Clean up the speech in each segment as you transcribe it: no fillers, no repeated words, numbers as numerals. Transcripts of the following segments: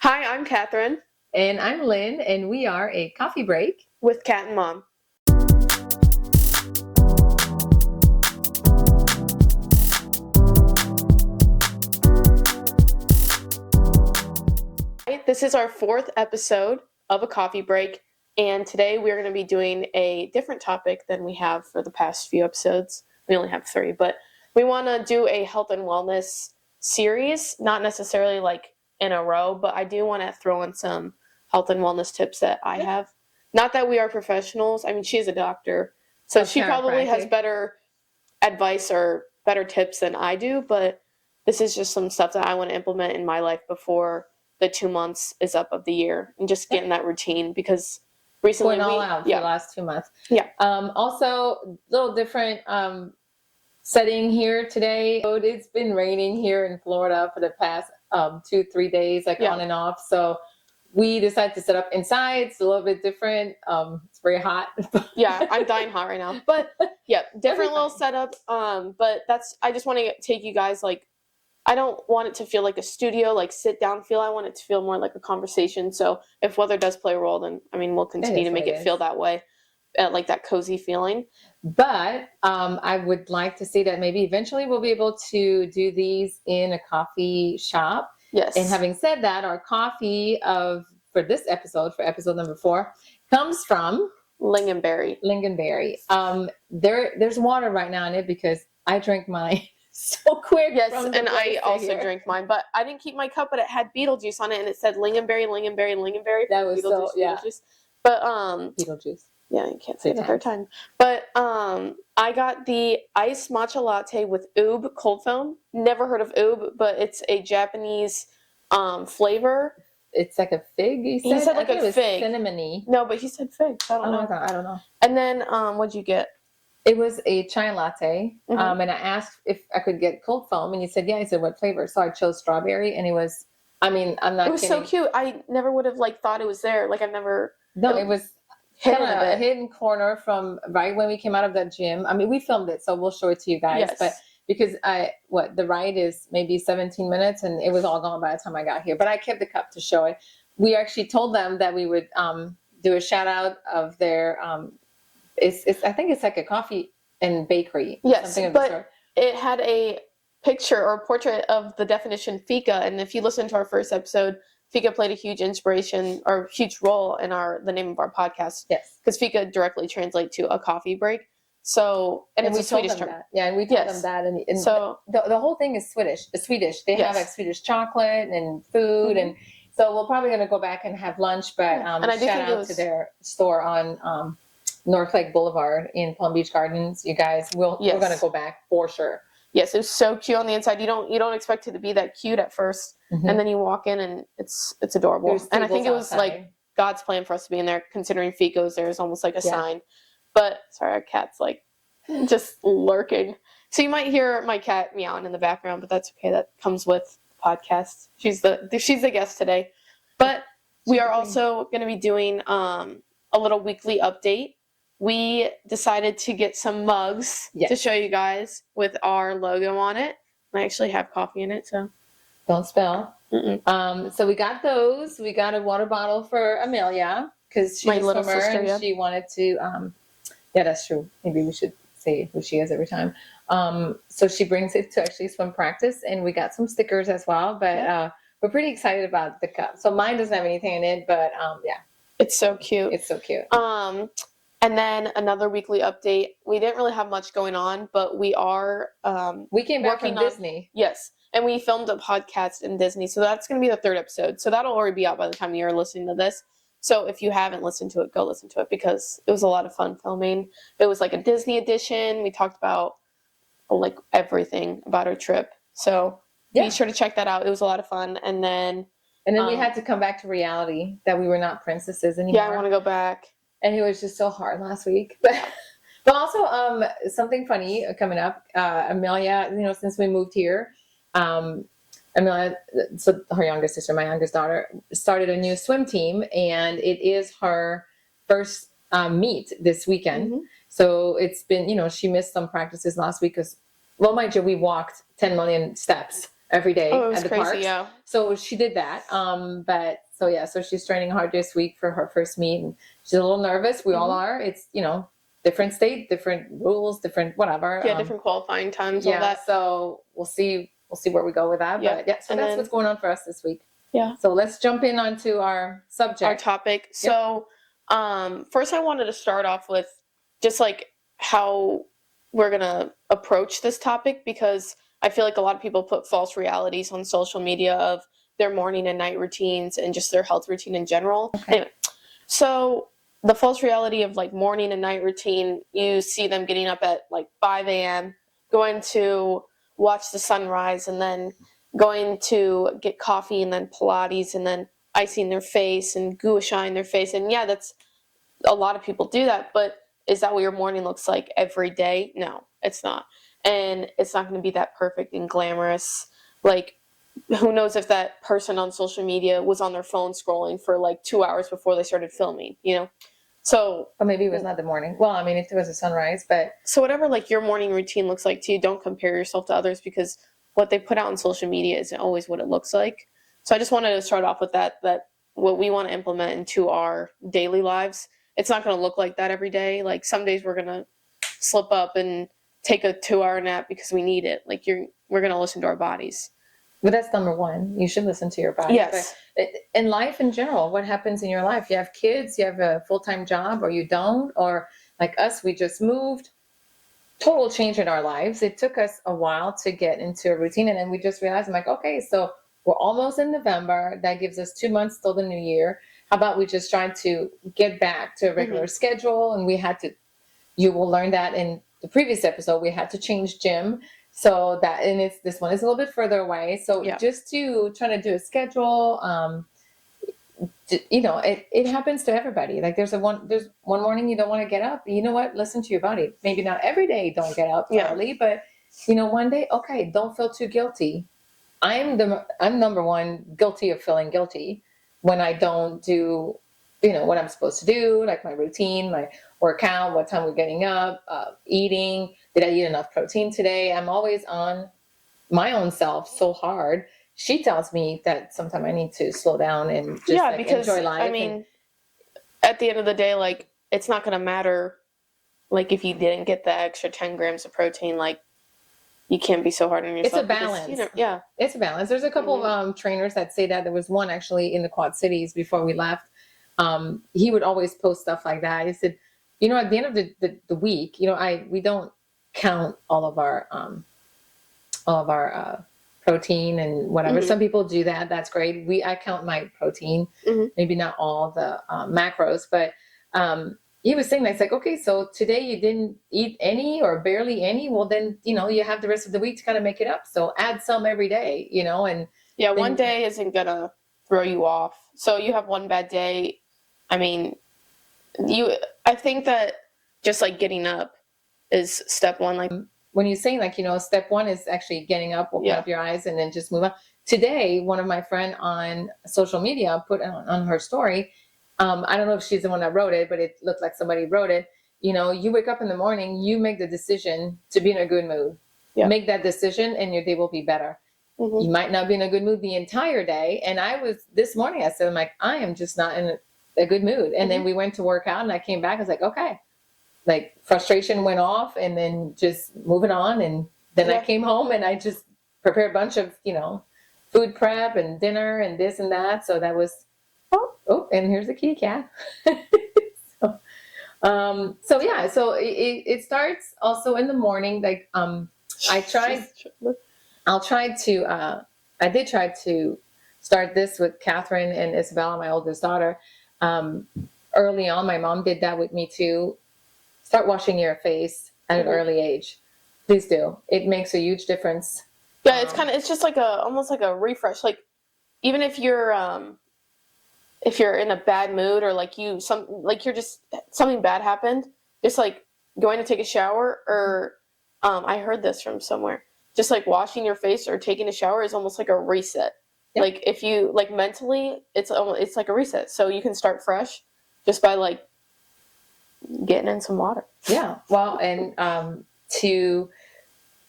Hi, I'm Catherine And I'm Lynn, and we are a coffee break. with Cat and Mom. This is our fourth episode of a coffee break, and today we're going to be doing a different topic than we have for the past few episodes. We only have 3, but we want to do a health and wellness series, not necessarily like in a row, but I do want to throw in some health and wellness tips that I have. Not that we are professionals. I mean, she's a doctor, so she probably has better advice or better tips than I do, but this is just some stuff that I want to implement in my life before the 2 months is up of the year and just getting that routine because recently Going all out for the last 2 months. Yeah. Also, a little different setting here today. It's been raining here in Florida for the past 2-3 days, on and off. So we decided to set up inside. It's a little bit different. It's very hot. Yeah, I'm dying hot right now. But yeah, different little setup. But I just want to take you guys, I don't want it to feel like a studio, like sit down feel. I want it to feel more like a conversation. So if weather does play a role, then we'll continue to make it feel that way, like that cozy feeling. But I would like to see that maybe eventually we'll be able to do these in a coffee shop. Yes. And having said that, our coffee for this episode, for episode number 4, comes from Lingonberry. There's water right now in it because I drank mine so quick. Yes, and I also drank mine, but I didn't keep my cup, but it had Beetlejuice on it, and it said Lingonberry. That was Beetlejuice. But Beetlejuice. Yeah, you can't say it the third time. But I got the iced matcha latte with oob cold foam. Never heard of oob, but it's a Japanese flavor. It's like a fig, He said like a fig. Cinnamony. No, but he said fig. So I don't know. And then what'd you get? It was a chai latte. And I asked if I could get cold foam, and he said, yeah. He said, what flavor? So I chose strawberry, and it was, I'm not kidding. It was so cute. I never would have thought it was there. It was kind of a hidden corner from right when we came out of that gym. We filmed it, so we'll show it to you guys. Yes. But because the ride is maybe 17 minutes, and it was all gone by the time I got here. But I kept the cup to show it. We actually told them that we would do a shout out of their I think it's like a coffee and bakery. Yes, but it had a picture or portrait of the definition fika, and if you listen to our first episode, fika played a huge inspiration or huge role in the name of our podcast. Yes, because fika directly translates to a coffee break. So and it's a Swedish term. Yeah, and we told them that, and so the whole thing is Swedish. They have like Swedish chocolate and food, and so we're probably going to go back and have lunch. But and I shout out to their store on North Lake Boulevard in Palm Beach Gardens. You guys, we're going to go back for sure. Yes, it was so cute on the inside. You don't expect it to be that cute at first, and then you walk in and it's adorable. And I think it was like God's plan for us to be in there, considering Fico's there is almost like a sign. But sorry, our cat's just lurking. So you might hear my cat meowing in the background, but that's okay. That comes with the podcast. She's the guest today. But we are also going to be doing a little weekly update. We decided to get some mugs to show you guys with our logo on it. I actually have coffee in it, so don't spill. So we got those. We got a water bottle for Amelia because she's my little sister. And she wanted to. Yeah, that's true. Maybe we should say who she is every time. So she brings it to actually swim practice, and we got some stickers as well. But we're pretty excited about the cup. So mine doesn't have anything in it, but it's so cute. It's so cute. And then another weekly update. We didn't really have much going on, but we are we came back from Disney. Yes. And we filmed a podcast in Disney. So that's going to be the 3rd episode. So that'll already be out by the time you're listening to this. So if you haven't listened to it, go listen to it because it was a lot of fun filming. It was like a Disney edition. We talked about everything about our trip. So be sure to check that out. It was a lot of fun. And then we had to come back to reality that we were not princesses anymore. Yeah, I want to go back. And it was just so hard last week. But also something funny coming up. Amelia, since we moved here, Amelia, so her youngest sister, my youngest daughter, started a new swim team, and it is her first meet this weekend. So it's been, she missed some practices last week because, well, mind you, we walked 10 million steps every day Oh, it was at the crazy, parks. yeah. So she did that. But so yeah, so she's training hard this week for her first meet, and she's a little nervous. We all are. It's, you know, different state, different rules, different whatever. Yeah, different qualifying times, all that. So we'll see where we go with that. Yeah. But yeah, so that's what's going on for us this week. Yeah. So let's jump in onto our subject. Our topic. So first I wanted to start off with just like how we're gonna approach this topic, because I feel like a lot of people put false realities on social media of their morning and night routines and just their health routine in general. Okay. Anyway, so the false reality of like morning and night routine, you see them getting up at like 5 a.m., going to watch the sunrise, and then going to get coffee, and then Pilates, and then icing their face and gua shying their face. And yeah, that's a lot of people do that, but is that what your morning looks like every day? No, it's not. And it's not going to be that perfect and glamorous. Like, who knows if that person on social media was on their phone scrolling for like 2 hours before they started filming, you know? So, but maybe it was not the morning. Well, I mean, if it was a sunrise, but so whatever like your morning routine looks like to you, don't compare yourself to others, because what they put out on social media isn't always what it looks like. So I just wanted to start off with that what we want to implement into our daily lives, it's not going to look like that every day. Like some days we're going to slip up and take a 2-hour nap because we need it. Like we're going to listen to our bodies. But that's number one. You should listen to your body. Yes. But in life in general, what happens in your life? You have kids, you have a full-time job, or you don't, or like us, we just moved. Total change in our lives. It took us a while to get into a routine, and then we just realized, I'm like, okay, so we're almost in November. That gives us 2 months till the new year. How about we just try to get back to a regular schedule? And we had to, you will learn that in the previous episode, we had to change gym. So that, and this one is a little bit further away. So just to try to do a schedule, you know, it happens to everybody. Like there's one morning you don't want to get up. You know what? Listen to your body. Maybe not every day don't get up early, but you know, one day, okay, don't feel too guilty. I'm number one guilty of feeling guilty when I don't do, you know, what I'm supposed to do, like my routine, my workout, what time we're getting up, eating. Did I eat enough protein today? I'm always on my own self so hard. She tells me that sometimes I need to slow down and just because, enjoy life. I mean, at the end of the day, like it's not going to matter. Like if you didn't get the extra 10 grams of protein, like you can't be so hard on yourself. It's a balance. Because, you know, it's a balance. There's a couple of trainers that say that. There was one actually in the Quad Cities before we left. He would always post stuff like that. He said, you know, at the end of the week, you know, we don't count all of our protein and whatever. Some people do that. That's great. I count my protein, maybe not all the macros, but he was saying that it's like, okay, so today you didn't eat any or barely any. Well, then, you know, you have the rest of the week to kind of make it up. So add some every day, you know, and one day isn't going to throw you off. So you have one bad day. I mean, I think that just like getting up is step one. Like when you're saying like, you know, step one is actually getting up, open up your eyes and then just move on. Today, one of my friend on social media put on her story, I don't know if she's the one that wrote it, but it looked like somebody wrote it. You know, you wake up in the morning, you make the decision to be in a good mood. Yeah. Make that decision and your day will be better. You might not be in a good mood the entire day. And this morning I said, I'm like, I am just not in a good mood. And then we went to work out and I came back. I was like, okay, like frustration went off and then just moving on. And then I came home and I just prepared a bunch of, you know, food prep and dinner and this and that. So that was, oh, and here's the kitty cat. So yeah, so it starts also in the morning. Like, I did try to start this with Catherine and Isabella, my oldest daughter. Early on, my mom did that with me too. Start washing your face at an early age. Please do. It makes a huge difference. Yeah, it's just like almost like a refresh. Like even if you're in a bad mood or like you're just something bad happened, just like going to take a shower or I heard this from somewhere. Just like washing your face or taking a shower is almost like a reset. Yep. Like if you like mentally, it's like a reset. So you can start fresh just by like getting in some water. Yeah. Well, and to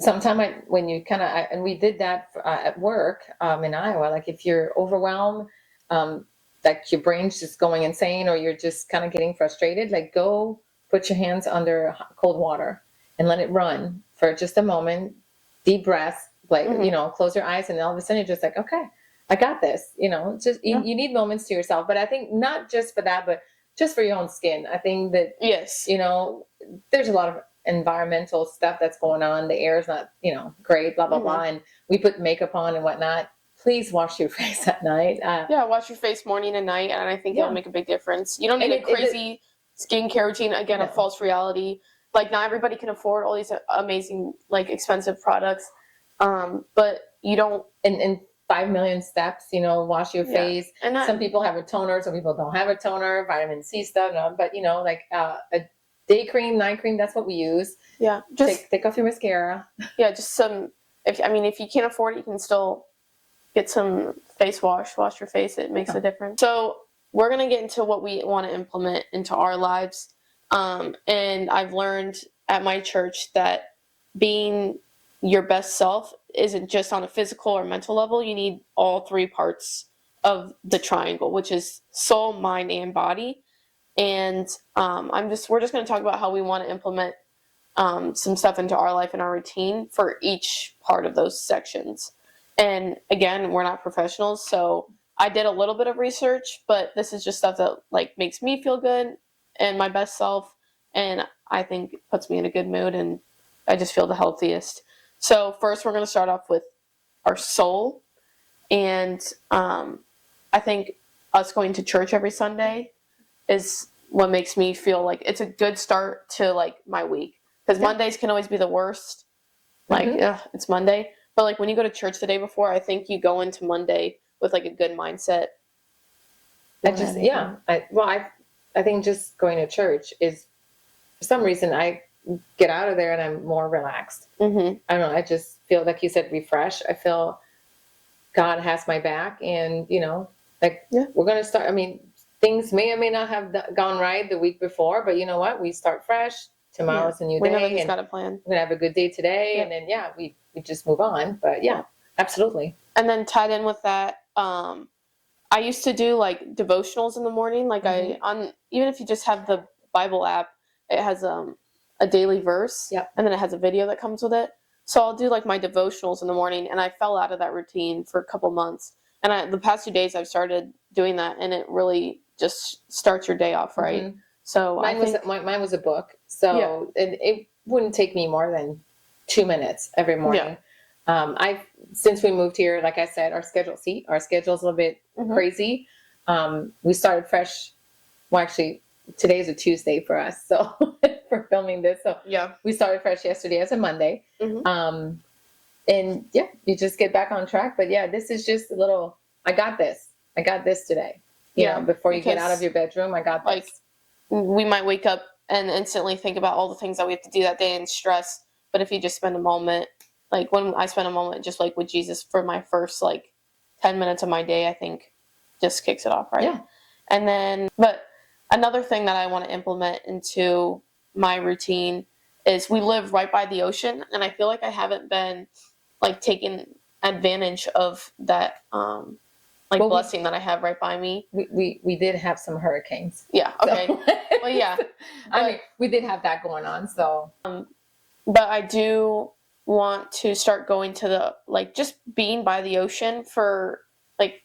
sometimes when you kind of, and we did that at work in Iowa, like if you're overwhelmed, like your brain's just going insane or you're just kind of getting frustrated, like go put your hands under cold water and let it run for just a moment, deep breaths, like, close your eyes, and all of a sudden you're just like, okay, I got this. Just you need moments to yourself. But I think not just for that, but just for your own skin. I think that, yes, there's a lot of environmental stuff that's going on. The air is not, great, blah, blah, blah. And we put makeup on and whatnot. Please wash your face at night. Wash your face morning and night. And I think it'll make a big difference. You don't need a crazy skincare routine. Again, a false reality. Like, not everybody can afford all these amazing, like, expensive products. But you don't. And 5 million steps, wash your face. And some people have a toner, some people don't have a toner, vitamin C stuff. No, but, like a day cream, night cream, that's what we use. Yeah. Just take off your mascara. Yeah, just some, if you can't afford it, you can still get some face wash your face. It makes a difference. So we're going to get into what we want to implement into our lives. And I've learned at my church that being your best self isn't just on a physical or mental level. You need all three parts of the triangle, which is soul, mind, and body. And we're just going to talk about how we want to implement some stuff into our life and our routine for each part of those sections. And again, we're not professionals, so I did a little bit of research, but this is just stuff that like makes me feel good and my best self, and I think it puts me in a good mood, and I just feel the healthiest. So first, we're going to start off with our soul, and I think us going to church every Sunday is what makes me feel like it's a good start to like my week, because Mondays can always be the worst. Like, it's Monday. But like when you go to church the day before, I think you go into Monday with like a good mindset. I think just going to church is, for some reason, I get out of there and I'm more relaxed. Mm-hmm. I don't know. I just feel, like you said, refreshed. I feel God has my back, and we're going to start. I mean, things may or may not have gone right the week before, but you know what? We start fresh. Tomorrow's a new day. We know that He's got a plan. We're going to have a good day today, and then we just move on. But absolutely. And then tied in with that, I used to do like devotionals in the morning. Like even if you just have the Bible app, it has a daily verse, and then it has a video that comes with it. So I'll do like my devotionals in the morning, and I fell out of that routine for a couple months. And the past 2 days I've started doing that, and it really just starts your day off right. Mm-hmm. So mine was a book. So it wouldn't take me more than 2 minutes every morning. Since we moved here, like I said, our schedule's a little bit crazy. We started fresh. Well, actually, today's a Tuesday for us, so for filming this. So we started fresh yesterday as a Monday. Mm-hmm. And you just get back on track. But this is just a little, I got this today. You know, before you get out of your bedroom, I got this. Like, we might wake up and instantly think about all the things that we have to do that day and stress. But if you just spend a moment, like when I spend a moment just like with Jesus for my first like 10 minutes of my day, I think just kicks it off, right? Yeah. And then, but another thing that I want to implement into my routine is we live right by the ocean, and I feel like I haven't been like taking advantage of that blessing that I have right by me. We did have some hurricanes. Yeah. Okay. So. Well, yeah. I mean, we did have that going on. So, but I do want to start going to the just being by the ocean for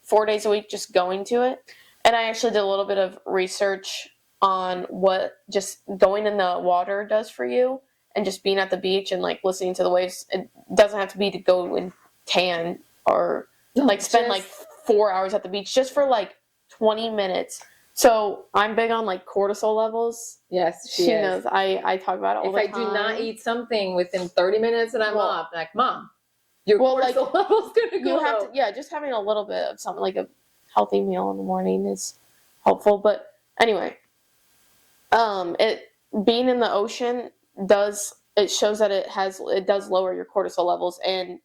4 days a week, just going to it. And I actually did a little bit of research on what just going in the water does for you, and just being at the beach and listening to the waves. It doesn't have to be to go and tan or spend 4 hours at the beach, just for 20 minutes. So I'm big on cortisol levels. Yes, she knows. I talk about it all the time. If I do not eat something within 30 minutes and I'm off, Mom, your cortisol level's gonna go low. Just having a little bit of something like a healthy meal in the morning is helpful. But anyway, being in the ocean shows that it does lower your cortisol levels and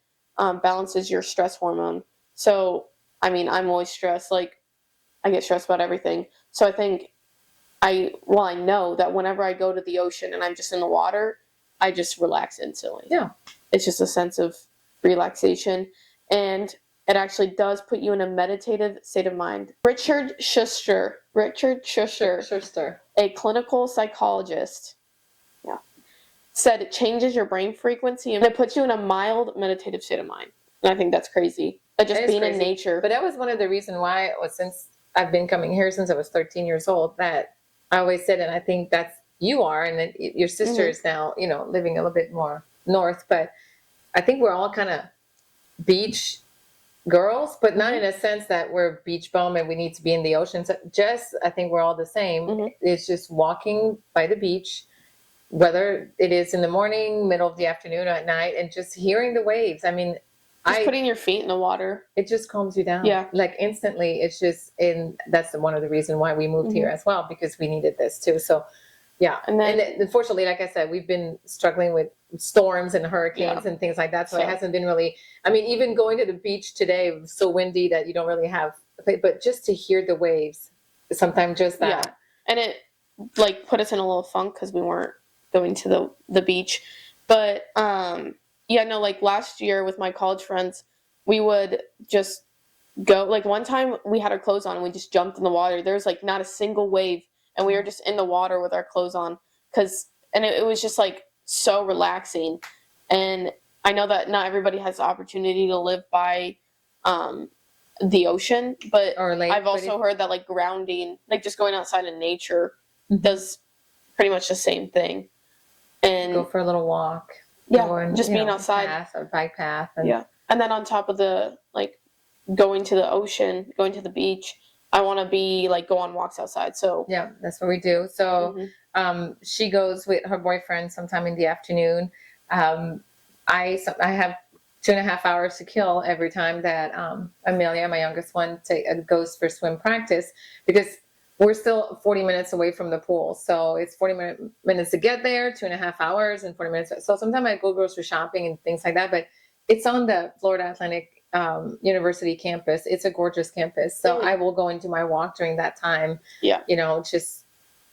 balances your stress hormone. So I mean, I'm always stressed. I get stressed about everything. So I think I know that whenever I go to the ocean and I'm just in the water, I just relax instantly. Yeah. it's just a sense of relaxation. And it actually does put you in a meditative state of mind. Richard Schuster, a clinical psychologist, said it changes your brain frequency and it puts you in a mild meditative state of mind. And I think that's crazy. But just being in nature. But that was one of the reasons why, since I've been coming here since I was 13 years old, that I always said, and I think that's you are, and then your sister is now, living a little bit more north, but I think we're all kind of beach girls, but not in a sense that we're beach bum and we need to be in the ocean. So I think we're all the same. It's just walking by the beach, whether it is in the morning, middle of the afternoon, or at night, and just hearing the waves. I mean, just putting your feet in the water. It just calms you down. Yeah. Like instantly. It's just, and that's one of the reasons why we moved here as well, because we needed this too. So yeah. And unfortunately, like I said, we've been struggling with storms and hurricanes and things like that. So it hasn't been really, I mean, even going to the beach today, it was so windy that you don't really have, but just to hear the waves, sometimes just that. Yeah. And it put us in a little funk because we weren't going to the beach. But last year with my college friends, we would just go. Like one time we had our clothes on and we just jumped in the water. There was not a single wave, and we were just in the water with our clothes on and it was just so relaxing. And I know that not everybody has the opportunity to live by the ocean, but I've also heard that grounding, just going outside in nature does pretty much the same thing. And go for a little walk. Yeah, just being outside. Bike path. And then on top of the, going to the ocean, going to the beach, I want to be, go on walks outside. So yeah, that's what we do. So she goes with her boyfriend sometime in the afternoon. I have 2.5 hours to kill every time that Amelia, my youngest one, goes for swim practice, because we're still 40 minutes away from the pool. So it's 40 minutes to get there, 2.5 hours and 40 minutes. So sometimes I go grocery shopping and things like that, but it's on the Florida Atlantic University campus. It's a gorgeous campus. So I will go and do my walk during that time. Yeah. Just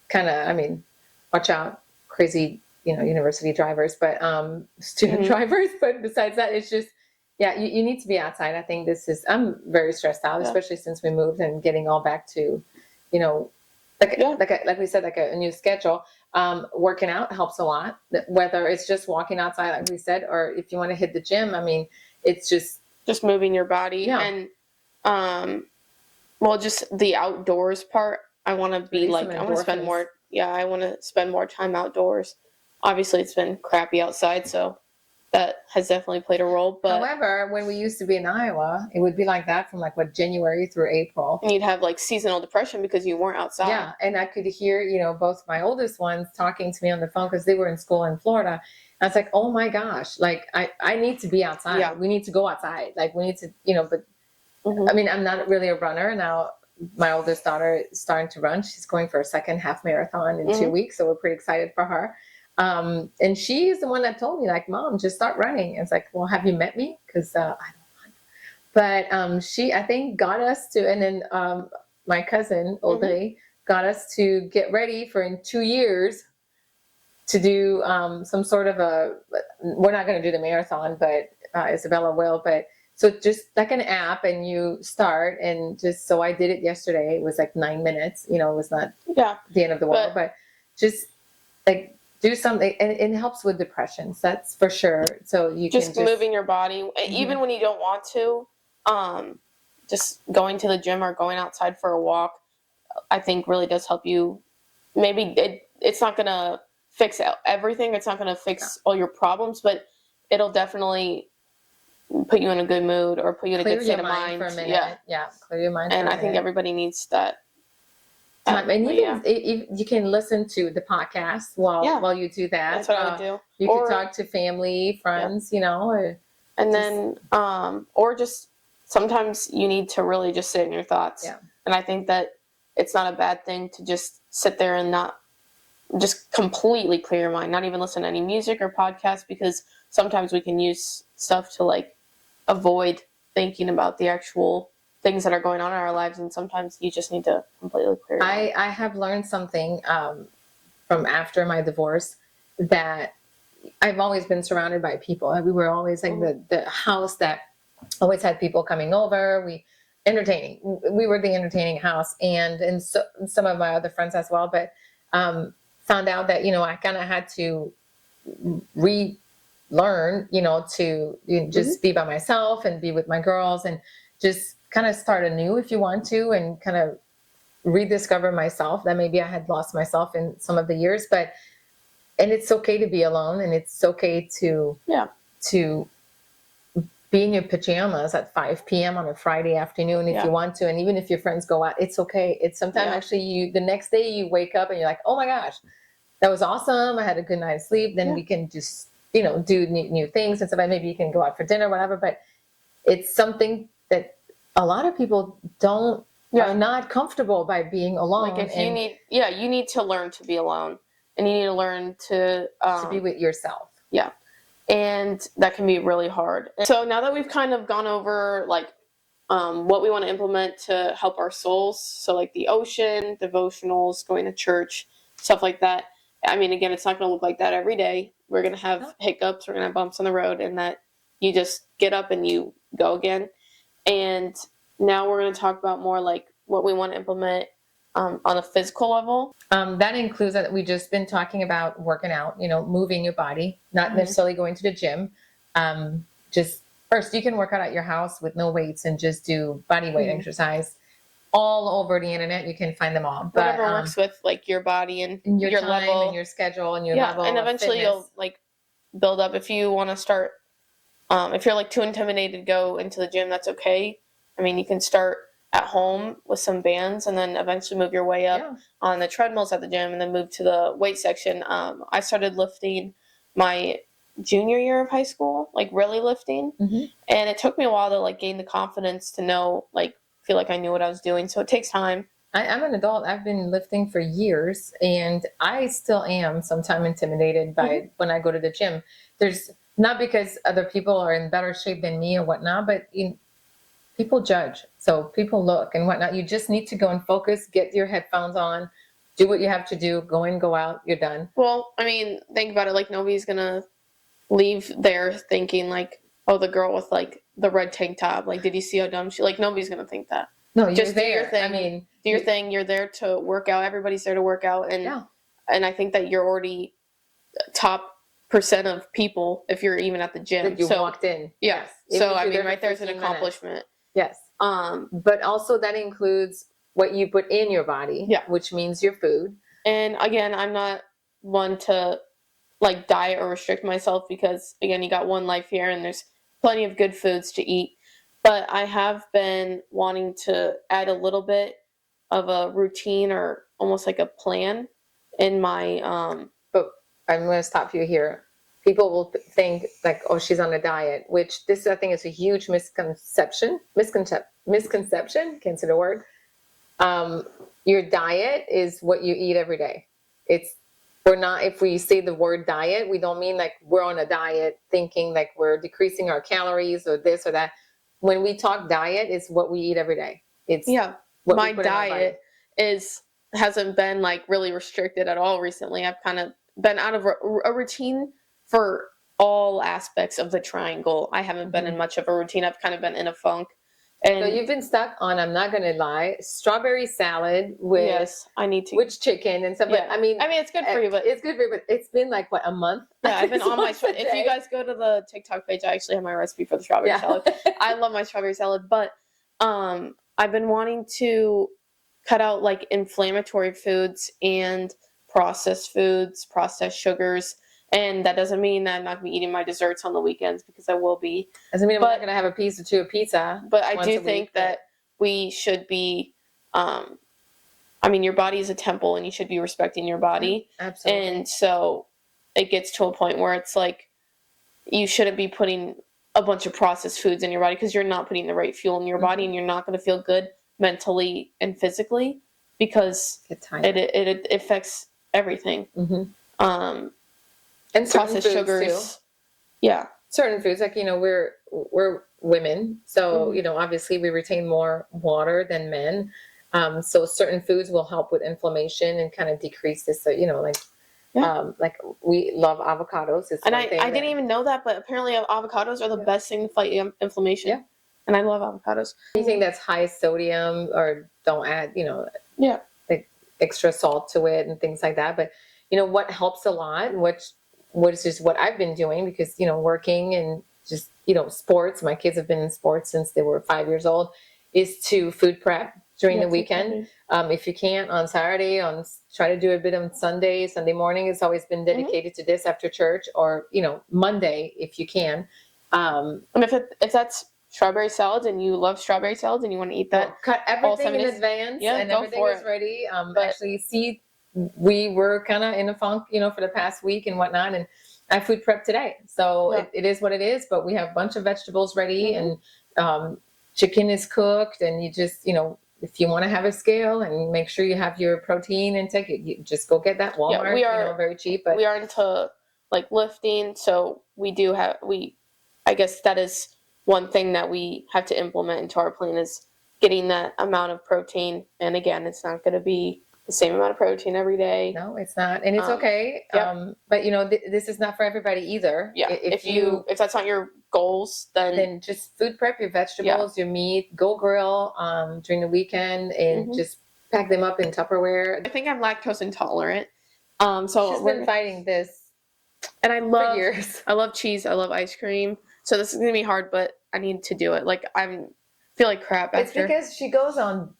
kind of, watch out, crazy, university drivers, but student drivers. But besides that, it's just, you need to be outside. I think I'm very stressed out, especially since we moved and getting all back to, like we said, a new schedule. Working out helps a lot, whether it's just walking outside, like we said, or if you want to hit the gym. It's just moving your body. And just the outdoors part. I want to be I want to spend more. Yeah, I want to spend more time outdoors. Obviously, it's been crappy outside, so that has definitely played a role. But however, when we used to be in Iowa, it would be like that from January through April. And you'd have seasonal depression because you weren't outside. Yeah, and I could hear, both my oldest ones talking to me on the phone because they were in school in Florida. I was like, oh my gosh, I need to be outside. Yeah. We need to go outside. We need to, but I'm not really a runner now. My oldest daughter is starting to run. She's going for a second half marathon in 2 weeks. So we're pretty excited for her. And she is the one that told me, Mom, just start running. And it's well, have you met me? Because I don't want. But she, I think, got us to, and then my cousin, Audrey, got us to get ready for in 2 years to do some sort of we're not going to do the marathon, but Isabella will. But so just an app, and you start, and so I did it yesterday. It was 9 minutes. It was not the end of the world, but just do something, and it helps with depressions. That's for sure. So you just moving your body, even when you don't want to, just going to the gym or going outside for a walk, I think really does help you. Maybe it's not going to fix everything. It's not going to fix all your problems, but it'll definitely put you in a good mood or put you in a good state of mind. For a minute. Yeah, clear your mind. And I think everybody needs that. And if you can listen to the podcast while you do that. That's what I would do. You can talk to family, friends, or just sometimes you need to really just sit in your thoughts. Yeah. And I think that it's not a bad thing to just sit there and not just completely clear your mind, not even listen to any music or podcast, because sometimes we can use stuff to avoid thinking about the actual things that are going on in our lives, and sometimes you just need to completely clear your mind. I have learned something from after my divorce, that I've always been surrounded by people. We were always like the house that always had people coming over. We were the entertaining house, and so, some of my other friends as well. But found out that I kind of had to relearn, to just be by myself and be with my girls and just kind of start anew if you want to, and kind of rediscover myself that maybe I had lost myself in some of the years. And it's okay to be alone, and it's okay to be in your pajamas at 5 p.m. on a Friday afternoon if you want to. And even if your friends go out, it's okay. It's sometimes actually the next day you wake up and you're like, oh my gosh, that was awesome. I had a good night's sleep. Then we can just, do new things and stuff. And maybe you can go out for dinner, whatever. But it's something that a lot of people are not comfortable by being alone. Like you need to learn to be alone, and you need to learn to be with yourself. Yeah. And that can be really hard. So now that we've kind of gone over like what we want to implement to help our souls, so like the ocean, devotionals, going to church, stuff like that. I mean, again, it's not going to look like that every day. We're going to have hiccups, we're going to have bumps on the road, and that you just get up and you go again. And now we're going to talk about more like what we want to implement on a physical level. That includes that we've just been talking about working out, moving your body, not necessarily going to the gym. Just first, you can work out at your house with no weights and just do body weight exercise. All over the internet, you can find them all. Whatever works with like your body and your time level and your schedule and your level. And eventually you'll like build up. If you want to start, if you're like too intimidated to go into the gym, that's okay. I mean, you can start at home with some bands and then eventually move your way up on the treadmills at the gym and then move to the weight section. I started lifting my junior year of high school, like really lifting. And it took me a while to like gain the confidence to know, like, feel like I knew what I was doing. So it takes time. I'm an adult. I've been lifting for years, and I still am sometimes intimidated by when I go to the gym. There's not because other people are in better shape than me or whatnot, but people judge. So people look and whatnot. You just need to go and focus, get your headphones on, do what you have to do, go in, go out, you're done. Well, I mean, think about it. Like, nobody's going to leave there thinking like, oh, the girl with like the red tank top. Like, did you see how dumb she, like, nobody's going to think that. No, you're just there. Do your thing. I mean, do your thing. You're there to work out. Everybody's there to work out. And I think that you're already top % of people if you're even at the gym. That you walked in. Yeah. Yes. So, I mean, right there's an accomplishment. Yes. But also that includes what you put in your body, which means your food. And again, I'm not one to like diet or restrict myself because again, you got one life here and there's plenty of good foods to eat. But I have been wanting to add a little bit of a routine or almost like a plan in my But I'm going to stop you here. People will think like, oh, she's on a diet, which this I think is a huge misconception. Can't say the word. Your diet is what you eat every day. If we say the word diet, we don't mean like we're on a diet thinking like we're decreasing our calories or this or that. When we talk diet, it's what we eat every day. It's my diet hasn't been like really restricted at all recently. I've kind of been out of a routine for all aspects of the triangle. I haven't been in much of a routine. I've kind of been in a funk. And so you've been stuck on, I'm not going to lie, strawberry salad with I need to. With chicken and stuff. Yeah. But I mean, it's good for you, but it's good for you. But it's been like what, a month? Yeah, I've been on my. If you guys go to the TikTok page, I actually have my recipe for the strawberry salad. I love my strawberry salad, but I've been wanting to cut out like inflammatory foods and processed foods, processed sugars. And that doesn't mean that I'm not going to be eating my desserts on the weekends because I will be. Doesn't mean I'm not going to have a piece or two of pizza. But I do think that we should be, your body is a temple and you should be respecting your body. Absolutely. And so it gets to a point where it's like you shouldn't be putting a bunch of processed foods in your body because you're not putting the right fuel in your body and you're not going to feel good mentally and physically because it affects everything. And processed sugars too. Certain foods, like we're women, so obviously we retain more water than men, so certain foods will help with inflammation and kind of decrease this, like Like we love avocados. And I didn't even know that, but apparently avocados are the best thing to fight inflammation. Yeah. And I love avocados. Anything that's high sodium or don't add, yeah, like extra salt to it and things like that. But, what helps a lot, and what is just what I've been doing because, working and just, sports, my kids have been in sports since they were 5 years old, is to food prep during the weekend. If you can't on Saturday, try to do a bit on Sunday morning. It's always been dedicated to this after church, or, Monday if you can. And if that's strawberry salads and you love strawberry salads and you want to eat that, cut everything in advance, and everything is ready. Actually, see, we were kind of in a funk, for the past week and whatnot, and I food prep today, so it is what it is. But we have a bunch of vegetables ready, and chicken is cooked, and you just, if you want to have a scale and make sure you have your protein intake, you just go get that Walmart. Yeah, we are very cheap, but we are into like lifting, so we do have I guess that is one thing that we have to implement into our plan is getting that amount of protein. And again, it's not going to be the same amount of protein every day. No, it's not. And it's okay. Yep. But this is not for everybody either. Yeah. If that's not your goals, then just food prep your vegetables, your meat, go grill during the weekend, and just pack them up in Tupperware. I think I'm lactose intolerant. So she's been fighting this. And I love for years. I love cheese. I love ice cream. So this is going to be hard, but I need to do it. Like feel like crap after. It's because she goes on,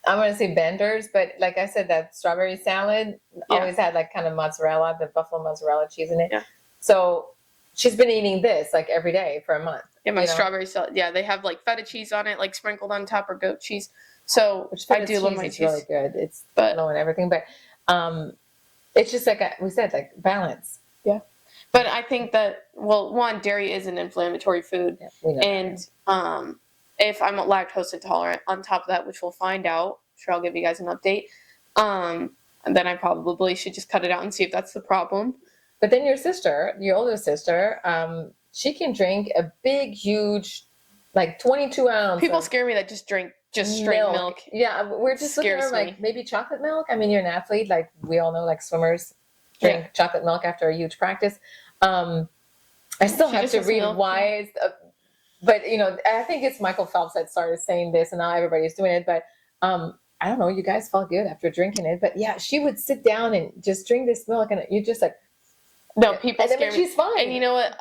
I'm going to say benders, but like I said, that strawberry salad always had like kind of mozzarella, the buffalo mozzarella cheese in it. Yeah. So she's been eating this like every day for a month. Yeah, my strawberry salad. Yeah, they have like feta cheese on it, like sprinkled on top, or goat cheese. So I do love my cheese. It's really good. It's low and everything, but it's just like we said, like balance. Yeah. But I think that, well, one, dairy is an inflammatory food. Yeah, and if I'm lactose intolerant, on top of that, which we'll find out, sure, I'll give you guys an update, and then I probably should just cut it out and see if that's the problem. But then your sister, your older sister, she can drink a big, huge, like 22 ounce. People scare me that just drink straight milk. Yeah, we're just looking at like maybe chocolate milk. I mean, you're an athlete, like we all know, like swimmers drink chocolate milk after a huge practice. I still have to read why it's, but I think it's Michael Phelps that started saying this, and now everybody's doing it. But I don't know, you guys felt good after drinking it. But yeah, she would sit down and just drink this milk, and you're just like, no, people scare me. She's fine. And you know what?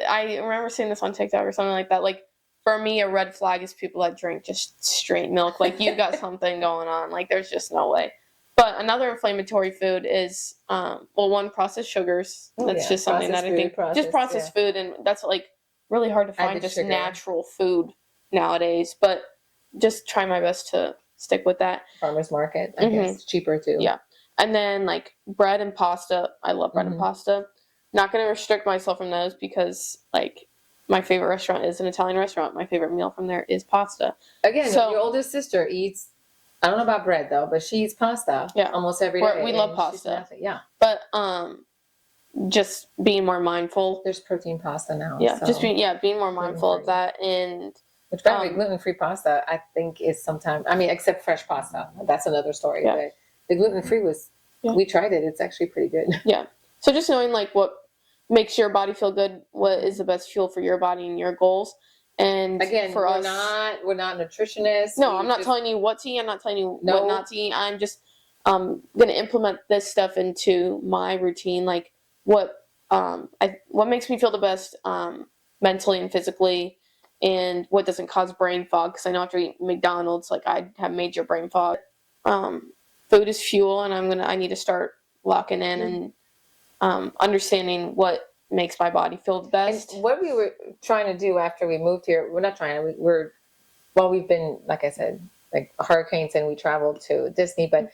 I remember seeing this on TikTok or something like that. Like for me, a red flag is people that drink just straight milk. Like you've got something going on. Like there's just no way. But another inflammatory food is, one, processed sugars. That's just something that I think, just processed food, and that's like really hard to find just natural food nowadays. But just try my best to stick with that. Farmer's market, I guess, cheaper too. Yeah. And then like bread and pasta. I love bread and pasta. Not going to restrict myself from those because like my favorite restaurant is an Italian restaurant. My favorite meal from there is pasta. Again, your oldest sister eats, I don't know about bread though, but she eats pasta almost every day. We love pasta. Yeah. But just being more mindful. There's protein pasta now. Yeah, so. Just being more mindful of that. And which, by the way, gluten-free pasta I think is sometimes, except fresh pasta. That's another story. Yeah. But the gluten-free we tried it. It's actually pretty good. Yeah. So just knowing like what makes your body feel good, what is the best fuel for your body and your goals. And again, we're not nutritionists. No, I'm not telling you what to eat. I'm not telling you what not to eat. I'm just going to implement this stuff into my routine. Like what makes me feel the best mentally and physically, and what doesn't cause brain fog. Because I know after eating McDonald's, like I have major brain fog. Food is fuel, and I need to start locking in and understanding what makes my body feel the best. And what we were trying to do after we moved here, we're not trying to, we've been, like I said, like hurricanes, and we traveled to Disney, but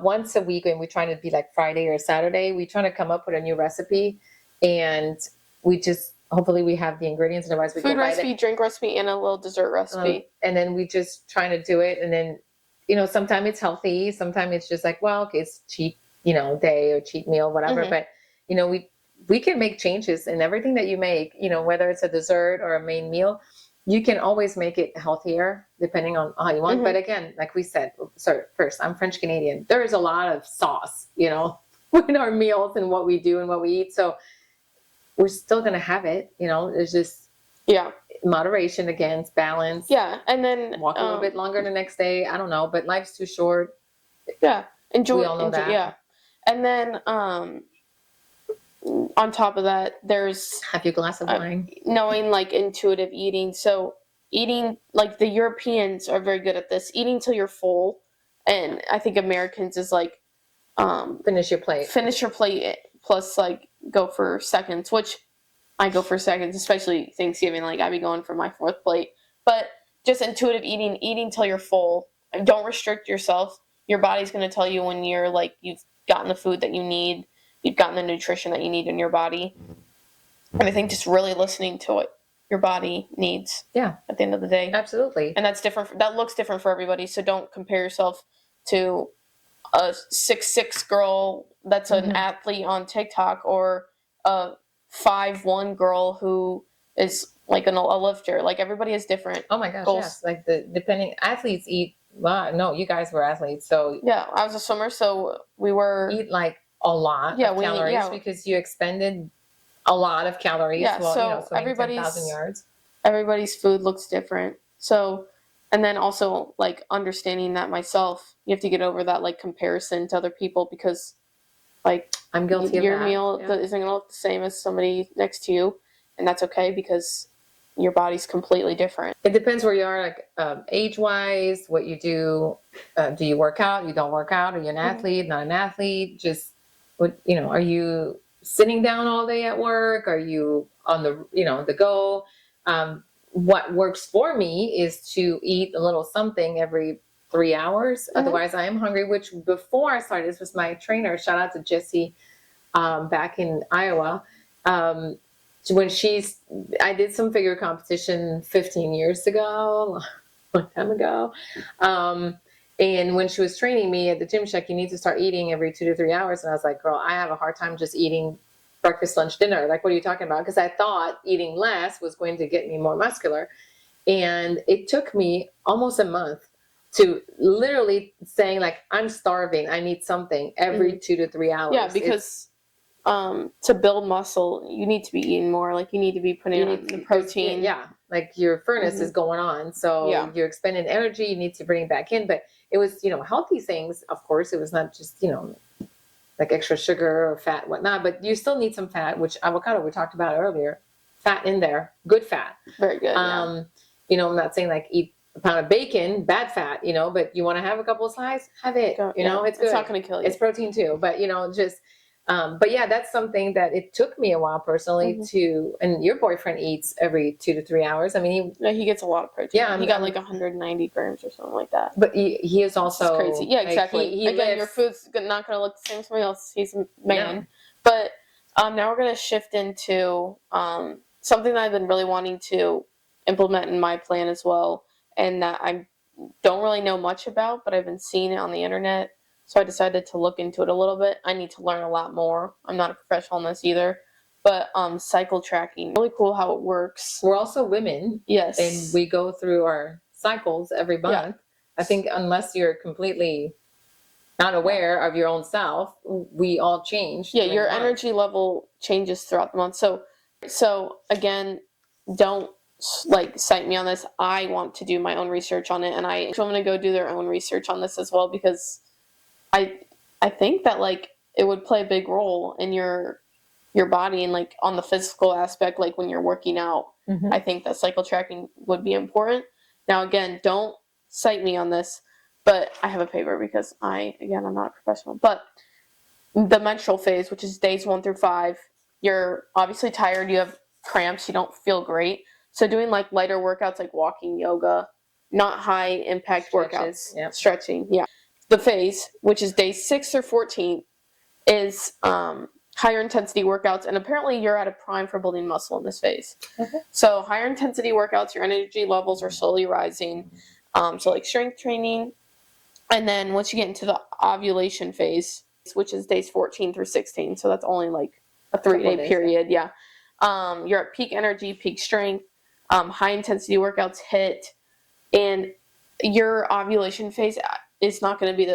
once a week, and we're trying to be like Friday or Saturday, we trying to come up with a new recipe, and we just, hopefully we have the ingredients, otherwise we food recipe, drink recipe, and a little dessert recipe. And then we just trying to do it, and then, sometimes it's healthy, sometimes it's just like, well, okay, it's cheap, day or cheat meal, whatever, but, we can make changes in everything that you make, whether it's a dessert or a main meal, you can always make it healthier depending on how you want. But again, like we said, first, I'm French Canadian. There is a lot of sauce, with our meals and what we do and what we eat. So we're still going to have it, it's just moderation against balance. Yeah. And then walk a little bit longer the next day. I don't know, but life's too short. Yeah. Enjoy. We all know that. Yeah. And then, on top of that, there's have your glass of wine. Knowing like intuitive eating. So eating, like the Europeans are very good at this, eating till you're full. And I think Americans is like, finish your plate plus like go for seconds, which I go for seconds, especially Thanksgiving. Like I be going for my 4th plate, but just intuitive eating till you're full. Don't restrict yourself. Your body's going to tell you when you're like, you've gotten the food that you need. You've gotten the nutrition that you need in your body. And I think just really listening to what your body needs. Yeah. At the end of the day. Absolutely. And that's different. That looks different for everybody. So don't compare yourself to a 6'6" girl that's an athlete on TikTok or a 5'1" girl who is like a lifter. Like everybody is different. Oh my gosh, goals. Yes. Like depending athletes eat. Well, no, you guys were athletes, so yeah, I was a swimmer, so we were eat like a lot of calories because you expended a lot of calories. Yeah, well, so everybody's 10,000 yards. Everybody's food looks different. So, and then also like understanding that myself, you have to get over that like comparison to other people because like I'm guilty of that. Your meal isn't going to look the same as somebody next to you, and that's okay because your body's completely different. It depends where you are, like age-wise, what you do. Do you work out? You don't work out? Are you an athlete? Not an athlete? Just what are you sitting down all day at work? Are you on the go? What works for me is to eat a little something every 3 hours. Otherwise, I am hungry. Which before I started, this was my trainer. Shout out to Jessie back in Iowa. When I did some figure competition 15 years ago, a long time ago. And when she was training me at the gym, she's like, you need to start eating every 2 to 3 hours. And I was like, girl, I have a hard time just eating breakfast, lunch, dinner. Like, what are you talking about? Because I thought eating less was going to get me more muscular. And it took me almost a month to literally saying like, I'm starving. I need something every 2 to 3 hours. Yeah, because to build muscle, you need to be eating more. Like you need to be putting in the protein. Yeah, like your furnace is going on. So you're expending energy. You need to bring it back in. But it was, healthy things. Of course, it was not just, like extra sugar or fat, whatnot. But you still need some fat, which avocado we talked about earlier. Fat in there, good fat. Very good. I'm not saying like eat a pound of bacon, bad fat, but you want to have a couple of slices, have it. It's good. It's not going to kill you. It's protein too, but just. But yeah, that's something that it took me a while personally to. And your boyfriend eats every 2 to 3 hours. I mean, he gets a lot of protein. Yeah, he got like 190 grams or something like that. But he is also crazy. Yeah, exactly. He Again, your food's not going to look the same as somebody else. He's a man. But now we're going to shift into something that I've been really wanting to implement in my plan as well, and that I don't really know much about, but I've been seeing it on the internet. So I decided to look into it a little bit. I need to learn a lot more. I'm not a professional in this either. But cycle tracking, really cool how it works. We're also women. Yes. And we go through our cycles every month. Yeah. I think unless you're completely not aware of your own self, we all change. Yeah, your energy level changes throughout the month. So again, don't like cite me on this. I want to do my own research on it. And I'm going to go do their own research on this as well because I think that like it would play a big role in your body and like on the physical aspect, like when you're working out. I think that cycle tracking would be important. Now again, don't cite me on this, but I have a paper because I'm not a professional. But the menstrual phase, which is days 1 through 5, you're obviously tired, you have cramps, you don't feel great. So doing like lighter workouts like walking, yoga, not high impact workouts, stretching, The phase, which is day 6 or 14, is higher intensity workouts, and apparently you're at a prime for building muscle in this phase. Okay. So higher intensity workouts, your energy levels are slowly rising. So like strength training, and then once you get into the ovulation phase, which is days 14 through 16, so that's only like a 3-day period. Yeah, you're at peak energy, peak strength, high intensity workouts hit, and your ovulation phase is not going to be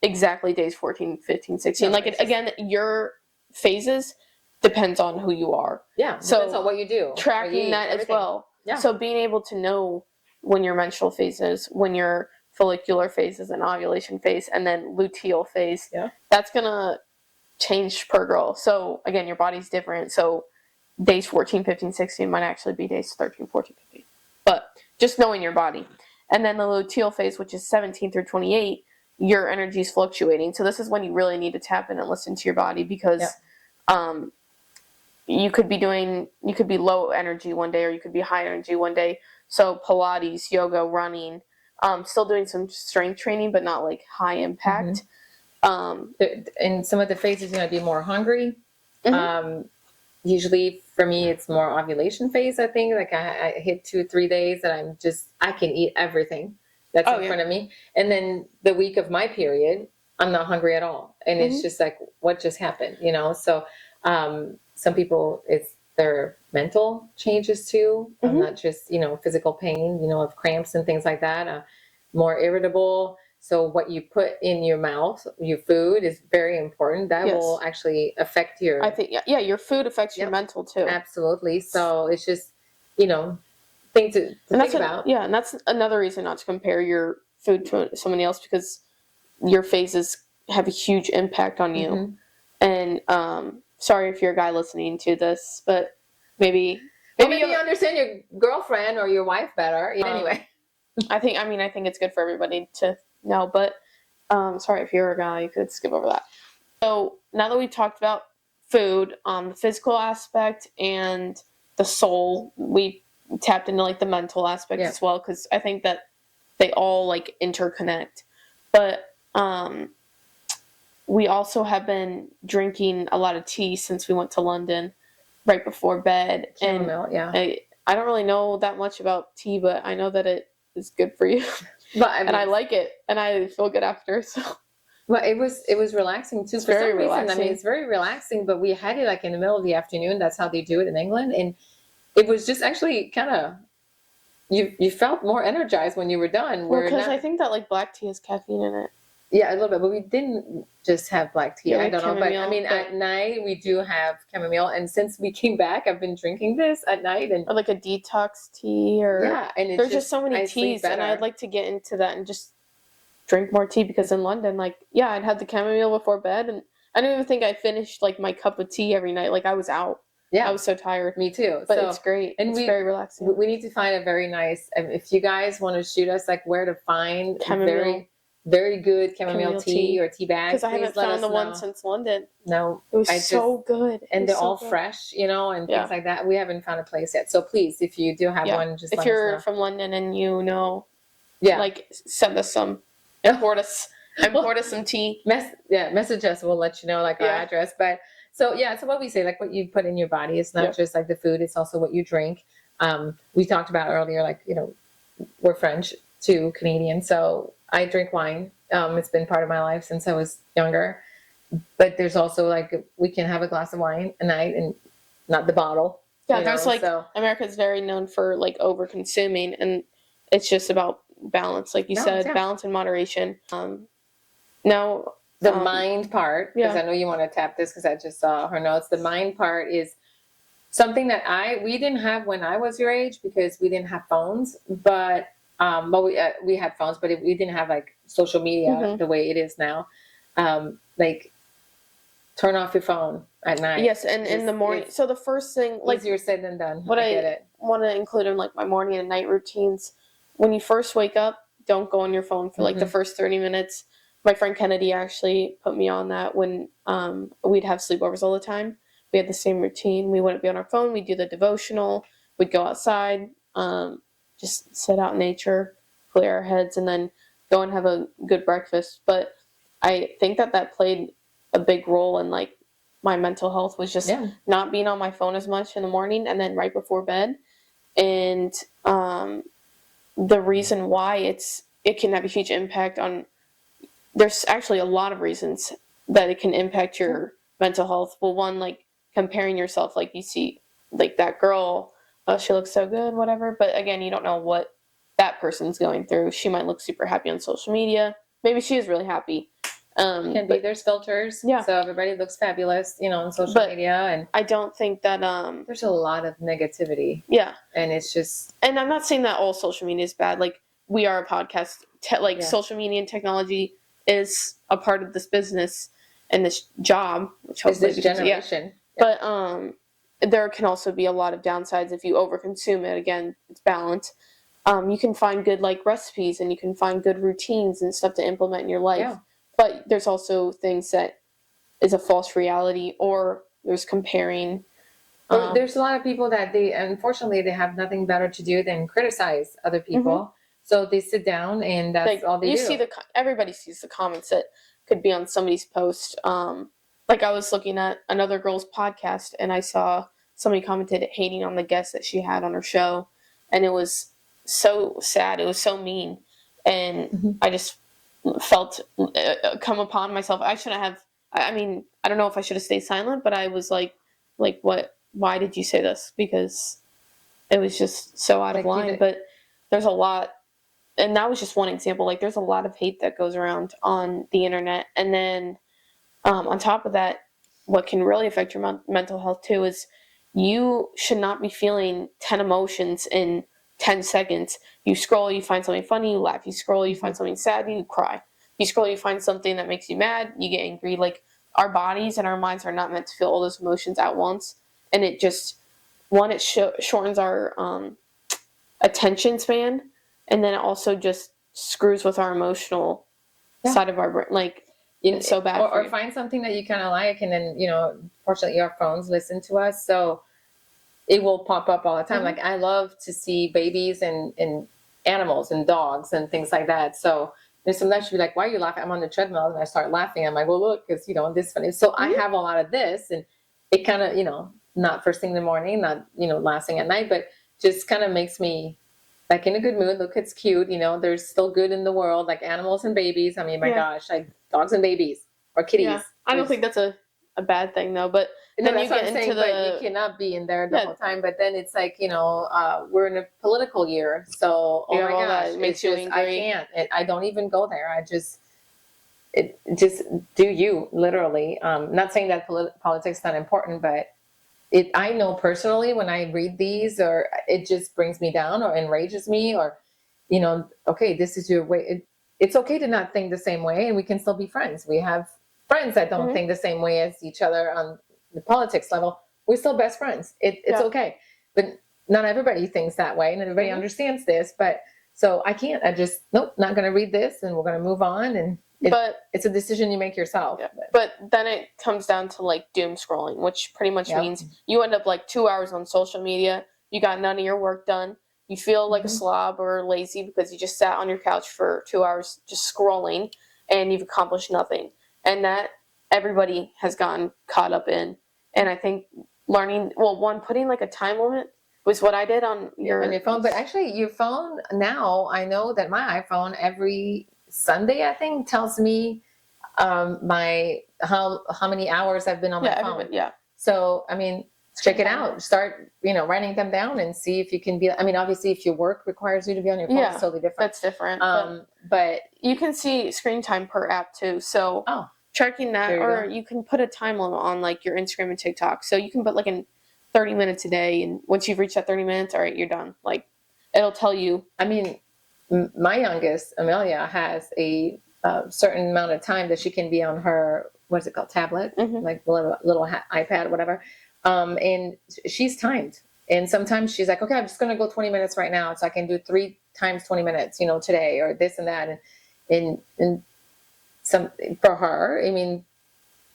exactly days 14, 15, 16. No, again, your phases depends on who you are. Yeah, so depends on what you do. Tracking that everything. As well. Yeah. So being able to know when your menstrual phases, when your follicular phases and ovulation phase, and then luteal phase, that's going to change per girl. So again, your body's different. So days 14, 15, 16 might actually be days 13, 14, 15. But just knowing your body. And then the luteal phase, which is 17 through 28, your energy is fluctuating. So this is when you really need to tap in and listen to your body, because you could be low energy one day, or you could be high energy one day. So Pilates, yoga, running, still doing some strength training, but not like high impact. In some of the phases, you're going to be more hungry. Usually for me, it's more ovulation phase. I think like I hit 2 or 3 days that I can eat everything that's in front of me. And then the week of my period, I'm not hungry at all. And it's just like, what just happened, you know? So, some people, it's their mental changes too, not just, you know, physical pain, you know, of cramps and things like that, more irritable. So what you put in your mouth, your food, is very important. That will actually affect your... I think, your food affects your mental too. Absolutely. So it's just, you know, thing to think about. And that's another reason not to compare your food to somebody else, because your phases have a huge impact on you. And sorry if you're a guy listening to this, but maybe you understand your girlfriend or your wife better. Anyway, I think it's good for everybody to know, but sorry if you're a guy, you could skip over that. So now that we've talked about food, the physical aspect and the soul, we tapped into like the mental aspect as well, because I think that they all like interconnect. But we also have been drinking a lot of tea since we went to London right before bed. Chamomile, I don't really know that much about tea, but I know that it is good for you. But I like it, and I feel good after. So, well, it was relaxing too. For some reason, I mean, it's very relaxing. But we had it like in the middle of the afternoon. That's how they do it in England, and it was just actually kind of you felt more energized when you were done. Well, because I think that like black tea has caffeine in it. Yeah, a little bit, but we didn't just have black tea. I don't know, but I mean, at night we do have chamomile, and since we came back, I've been drinking this at night, or like a detox tea, or and there's just so many teas, and I'd like to get into that and just drink more tea, because in London, like I'd had the chamomile before bed, and I don't even think I finished like my cup of tea every night. Like I was out. Yeah, I was so tired. Me too. But it's great, and it's very relaxing. We need to find a very nice. If you guys want to shoot us like where to find chamomile. Very good chamomile tea or tea bags. Because I haven't found the one since London. No. It was so good. And they're all fresh, you know, and things like that. We haven't found a place yet. So please, if you do have one, just let us know. If you're from London and you know, like send us some. Import us some tea. Message us. We'll let you know like our address. But so what we say, like what you put in your body, it's not just like the food, it's also what you drink. We talked about earlier, like, you know, we're French too, Canadian. So I drink wine. It's been part of my life since I was younger. But there's also like we can have a glass of wine a night and not the bottle. Yeah, there's America's very known for like over consuming, and it's just about balance, like you said, balance and moderation. Now the mind part, because I know you want to tap this because I just saw her notes. The mind part is something that we didn't have when I was your age, because we didn't have phones, but we had phones, but we didn't have like social media the way it is now. Like turn off your phone at night. Yes, and in the morning. So the first thing, like easier said than done. What I want to include in like my morning and night routines, when you first wake up, don't go on your phone for like the first 30 minutes. My friend Kennedy actually put me on that when we'd have sleepovers all the time. We had the same routine. We wouldn't be on our phone. We'd do the devotional. We'd go outside. Just sit out in nature, clear our heads, and then go and have a good breakfast. But I think that played a big role in like my mental health, was just not being on my phone as much in the morning and then right before bed. And the reason why it can have a huge impact on, there's actually a lot of reasons that it can impact your mental health. Well, one, like comparing yourself, like you see like that girl, oh, she looks so good, whatever. But again, you don't know what that person's going through. She might look super happy on social media. Maybe she is really happy. Can be, there's filters. Yeah. So everybody looks fabulous, on social media. And I don't think that there's a lot of negativity. Yeah. And it's just. And I'm not saying that all social media is bad. Like, we are a podcast. Social media and technology is a part of this business and this job, which hopefully this generation. Yeah. But there can also be a lot of downsides if you overconsume it. Again, it's balance. You can find good recipes, and you can find good routines and stuff to implement in your life. Yeah. But there's also things that is a false reality, or there's comparing. There's a lot of people that unfortunately they have nothing better to do than criticize other people. Mm-hmm. So they sit down and that's all they do. Everybody sees the comments that could be on somebody's post. I was looking at another girl's podcast, and I saw somebody commented hating on the guest that she had on her show, and it was so sad. It was so mean, and mm-hmm. I just felt come upon myself. I shouldn't have. I mean, I don't know if I should have stayed silent, but I was like, what? Why did you say this? Because it was just so out of line. But there's a lot, and that was just one example. There's a lot of hate that goes around on the internet, and then on top of that, what can really affect your mental health too is you should not be feeling 10 emotions in 10 seconds. You scroll, you find something funny, you laugh. You scroll, you find something sad, you cry. You scroll, you find something that makes you mad, you get angry. Our bodies and our minds are not meant to feel all those emotions at once. And it just, it shortens our attention span. And then it also just screws with our emotional side of our brain. It's so bad. Or find something that you kind of like. And then, fortunately, our phones listen to us. So it will pop up all the time. Mm-hmm. I love to see babies and animals and dogs and things like that. So there's sometimes she'll be like, why are you laughing? I'm on the treadmill, and I start laughing. I'm like, well, look, because, this funny. So mm-hmm. I have a lot of this, and it kind of, not first thing in the morning, not, last thing at night, but just kind of makes me in a good mood. Look, it's cute. There's still good in the world, animals and babies. I mean, my gosh, dogs and babies or kitties. Yeah. I don't think that's a bad thing though, but then you get into but you cannot be in there the whole time. But then it's we're in a political year, so oh my gosh, it makes you angry. I can't. I don't even go there. I just do you literally. Not saying that politics is not important, but I know personally when I read these, or it just brings me down or enrages me, or okay, this is your way. It's okay to not think the same way, and we can still be friends. We have friends that don't mm-hmm. think the same way as each other on the politics level. We're still best friends. It's okay. But not everybody thinks that way, and everybody mm-hmm. understands this. But so I can't. I just, nope, not going to read this, and we're going to move on. And it's a decision you make yourself. Yeah. But then it comes down to doom scrolling, which pretty much means you end up 2 hours on social media. You got none of your work done. You feel like mm-hmm. a slob or lazy because you just sat on your couch for 2 hours just scrolling, and you've accomplished nothing. And that everybody has gotten caught up in. And I think putting a time limit was what I did on your phone. But actually, your phone now, I know that my iPhone every Sunday, I think, tells me how many hours I've been on my phone. Yeah. So, I mean, check it out. Start, writing them down and see if you can be. I mean, obviously, if your work requires you to be on your phone, it's totally different. That's different. But you can see screen time per app too. So checking that, or you can put a time limit on your Instagram and TikTok. So you can put 30 minutes a day, and once you've reached that 30 minutes, all right, you're done. It'll tell you. I mean, my youngest, Amelia, has a certain amount of time that she can be on her, what's it called, tablet, mm-hmm. little iPad, whatever. And she's timed. And sometimes she's like, okay, I'm just going to go 20 minutes right now. So I can do 3 times 20 minutes, today, or this and that. And some, for her, I mean,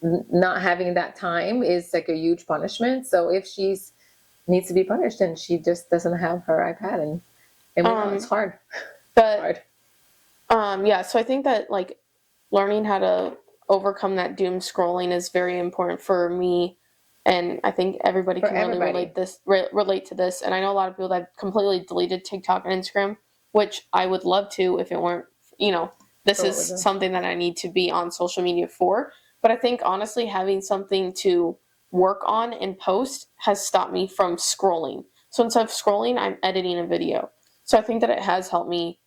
not having that time is a huge punishment. So if she's needs to be punished, and she just doesn't have her iPad, and we know it's hard. But, so I think that learning how to overcome that doom scrolling is very important for me. And I think everybody can really relate to this. And I know a lot of people that completely deleted TikTok and Instagram, which I would love to if it weren't, this is something that I need to be on social media for. But I think honestly, having something to work on and post has stopped me from scrolling. So instead of scrolling, I'm editing a video. So I think that it has helped me,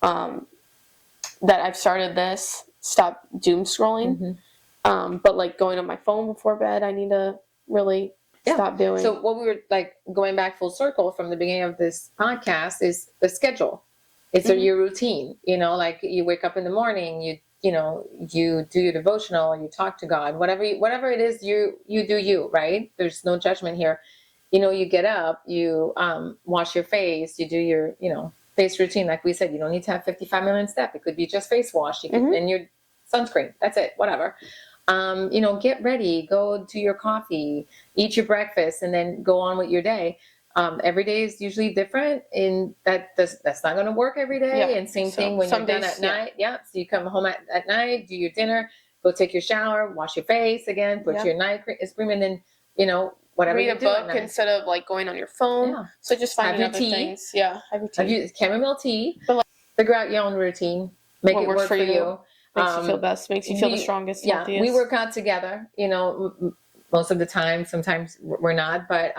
that I've started this, stop doom scrolling. But like going on my phone before bed, I need to really stop doing. So what we were like going back full circle from the beginning of this podcast is the schedule. It's your routine, you know, like you wake up in the morning, you do your devotional, you talk to God, whatever it is, you do you, right? There's no judgment here. You know, you get up, you wash your face, you do your, face routine. Like we said, you don't need to have 55 million steps. It could be just face wash. You can, and your sunscreen. That's it. Whatever. Get ready, go do your coffee, eat your breakfast, and then go on with your day. Every day is usually different, and that's not going to work every day. Yeah. And same thing when you're done at night. Yeah. So you come home at night, do your dinner, go take your shower, wash your face again, put your night cream, and then, whatever read a book instead of like going on your phone. Yeah. So just finding other things. Yeah. Have your chamomile tea. But like, figure out your own routine. Make it work for you. Makes you feel best. Makes you feel the strongest. Yeah. Healthiest. We work out together. Most of the time. Sometimes we're not, but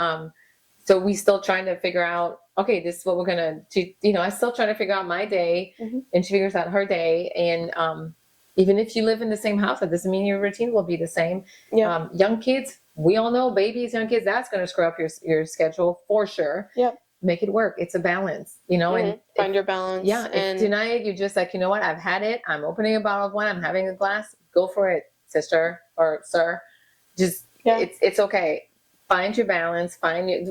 so we still trying to figure out. Okay, this is what we're gonna do. I still try to figure out my day, and she figures out her day. And even if you live in the same house, that doesn't mean your routine will be the same. Yeah. Young kids. We all know babies, young kids, that's going to screw up your schedule for sure. Yep. Make it work. It's a balance, and find your balance. Yeah. And if tonight you're just like, you know what, I've had it. I'm opening a bottle of wine. I'm having a glass. Go for it, sister or sir. Just, it's okay. Find your balance.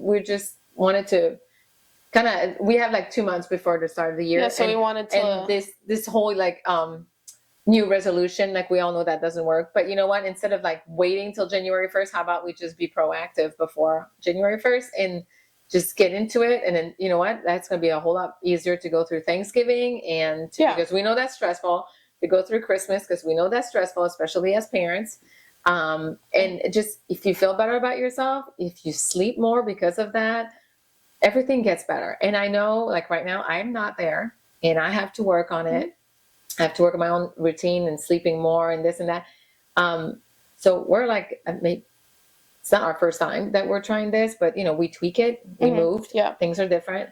We just wanted to we have like 2 months before the start of the year. Yeah. So we wanted to, and this whole like, new resolution, like we all know that doesn't work, but you know what, instead of like waiting till January 1st, how about we just be proactive before January 1st and just get into it? And then, you know what, that's going to be a whole lot easier to go through Thanksgiving because we know that's stressful, to go through Christmas because we know that's stressful, especially as parents. And just, if you feel better about yourself, if you sleep more because of that, everything gets better. And I know, like right now, I'm not there and I have to work on it. I have to work on my own routine and sleeping more and this and that. So we're like, it's not our first time that we're trying this, but we tweak it, we moved, things are different.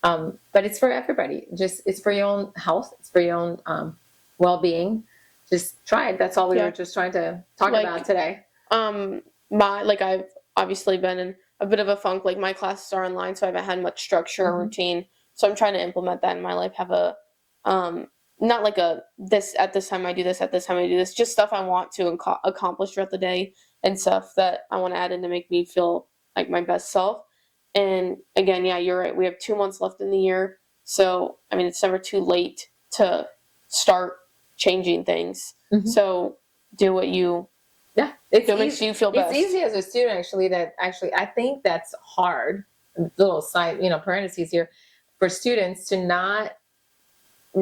But it's for everybody. It's for your own health. It's for your own well-being. Just try it. That's all we were just trying to talk about today. I've obviously been in a bit of a funk. Like my classes are online, so I haven't had much structure or routine. So I'm trying to implement that in my life. Have a not like this at this time I do this, at this time I do this, just stuff I want to accomplish throughout the day and stuff that I want to add in to make me feel like my best self. And again, yeah, you're right. We have 2 months left in the year. So, I mean, it's never too late to start changing things. So do what makes you feel best. It's easy as a student, I think that's hard. Little side, parentheses here, for students to not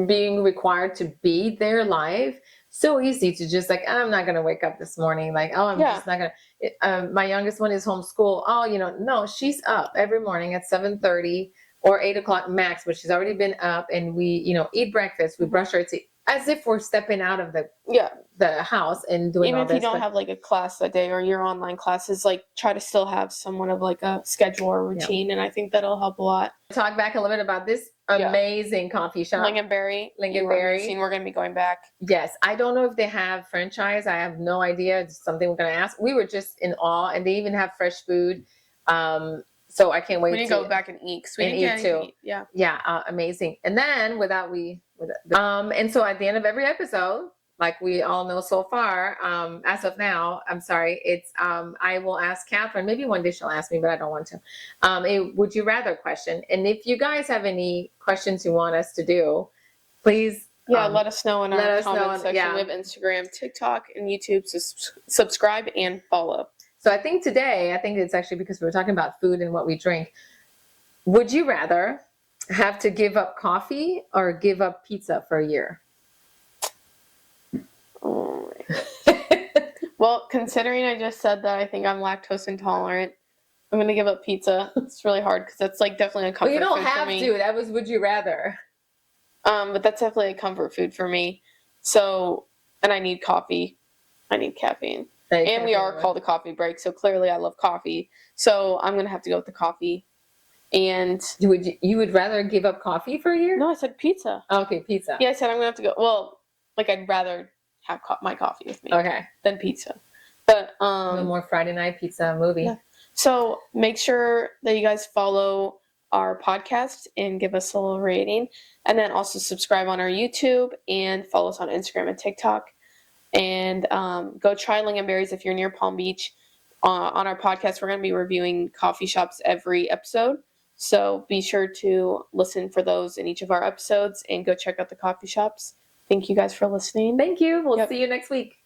being required to be there live. So easy to just like, I'm not going to wake up this morning. Like, I'm just not going to, my youngest one is homeschool. No, she's up every morning at 7:30 or 8 o'clock max, but she's already been up, and we, eat breakfast. We brush our teeth as if we're stepping out of the house and doing even all if this. You don't have like a class that day or your online classes, like try to still have somewhat of like a schedule or routine. And I think that'll help a lot. Talk back a little bit about this amazing coffee shop. Lingonberry. We're going to be going back. Yes. I don't know if they have franchise. I have no idea. It's something we're going to ask. We were just in awe, and they even have fresh food. So I can't wait to go back and eat. We didn't eat too. Yeah. Yeah. Amazing. And then and so at the end of every episode, like we all know so far, as of now, I'm sorry, it's I will ask Catherine, maybe one day she'll ask me, but I don't want to, a would you rather question. And if you guys have any questions you want us to do, please let us know in our comment section. We have Instagram, TikTok, and YouTube, so subscribe and follow. So I think it's actually because we were talking about food and what we drink. Would you rather have to give up coffee or give up pizza for a year? Oh well, considering I just said that I think I'm lactose intolerant, I'm going to give up pizza. It's really hard because that's like definitely a comfort food for me. You don't have to. That was would you rather. But that's definitely a comfort food for me. So, and I need coffee. I need caffeine. And we are called a coffee break, so clearly I love coffee. So I'm going to have to go with the coffee. And you would rather give up coffee for a year? No, I said pizza. Okay, pizza. Yeah, I said I'm going to have to go. Well, like I'd rather have my coffee with me. Okay. Then pizza. But no more Friday night pizza movie. Yeah. So make sure that you guys follow our podcast and give us a little rating, and then also subscribe on our YouTube and follow us on Instagram and TikTok. And go try Lingonberries if you're near Palm Beach. On our podcast, we're going to be reviewing coffee shops every episode. So be sure to listen for those in each of our episodes and go check out the coffee shops. Thank you guys for listening. Thank you. We'll see you next week.